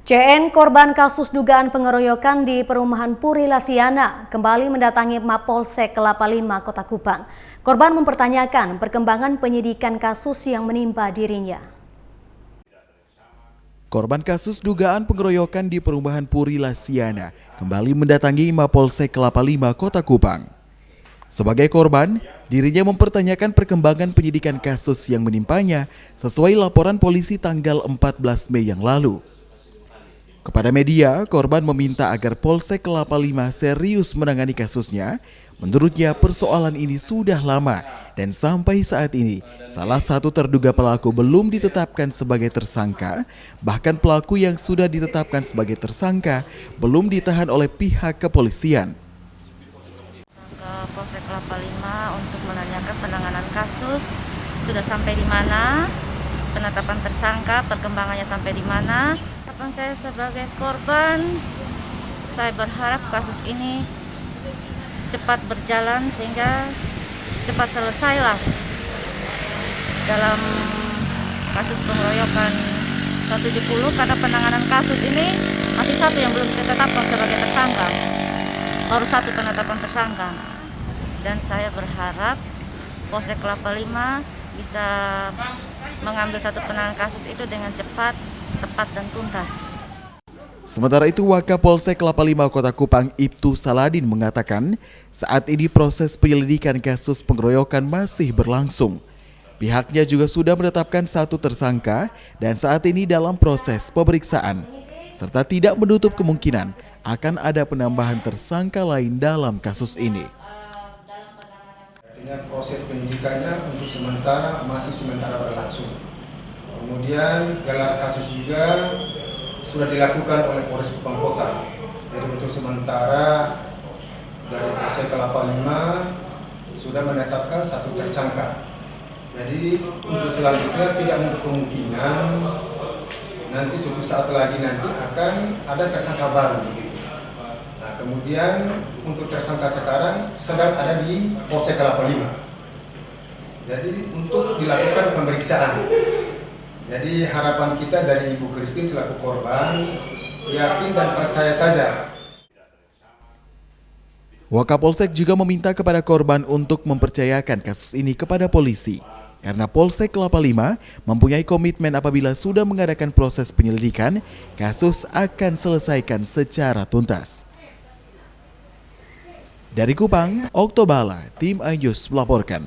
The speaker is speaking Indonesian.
CN korban kasus dugaan pengeroyokan di perumahan Puri Lasiana kembali mendatangi Mapolsek Kelapa Lima, Kota Kupang. Korban mempertanyakan perkembangan penyidikan kasus yang menimpa dirinya. Korban kasus dugaan pengeroyokan di perumahan Puri Lasiana kembali mendatangi Mapolsek Kelapa Lima, Kota Kupang. Sebagai korban, dirinya mempertanyakan perkembangan penyidikan kasus yang menimpanya sesuai laporan polisi tanggal 14 Mei yang lalu. Kepada media, korban meminta agar Polsek Kelapa Lima serius menangani kasusnya. Menurutnya persoalan ini sudah lama dan sampai saat ini salah satu terduga pelaku belum ditetapkan sebagai tersangka. Bahkan pelaku yang sudah ditetapkan sebagai tersangka belum ditahan oleh pihak kepolisian. Ke Polsek Kelapa Lima untuk menanyakan penanganan kasus sudah sampai di mana, penetapan tersangka perkembangannya sampai di mana. Saya sebagai korban, saya berharap kasus ini cepat berjalan sehingga cepat selesailah dalam kasus pengeroyokan 170, karena penanganan kasus ini masih satu yang belum ditetapkan sebagai tersangka, baru satu penetapan tersangka, dan saya berharap Polsek Kelapa Lima bisa mengambil satu penanganan kasus itu dengan cepat, tepat dan tuntas. Sementara itu, Wakapolsek Kelapa Lima Kota Kupang Ibtu Saladin mengatakan saat ini proses penyelidikan kasus pengeroyokan masih berlangsung. Pihaknya juga sudah menetapkan satu tersangka dan saat ini dalam proses pemeriksaan, serta tidak menutup kemungkinan akan ada penambahan tersangka lain dalam kasus ini. Artinya proses penyidikannya untuk sementara masih berlangsung. Kemudian gelar kasus juga sudah dilakukan oleh Polres Kupang Kota. Jadi untuk sementara dari Polsek Kelapa Lima sudah menetapkan satu tersangka. Jadi untuk selanjutnya tidak menutup kemungkinan nanti suatu saat lagi akan ada tersangka baru. Nah, kemudian untuk tersangka sekarang sedang ada di Polsek Kelapa Lima. Jadi untuk dilakukan pemeriksaan. Jadi harapan kita dari Ibu Christine selaku korban, yakin dan percaya saja. Wakapolsek juga meminta kepada korban untuk mempercayakan kasus ini kepada polisi. Karena Polsek Kelapa Lima mempunyai komitmen apabila sudah mengadakan proses penyelidikan, kasus akan selesaikan secara tuntas. Dari Kupang, Oktobala, Tim iNews melaporkan.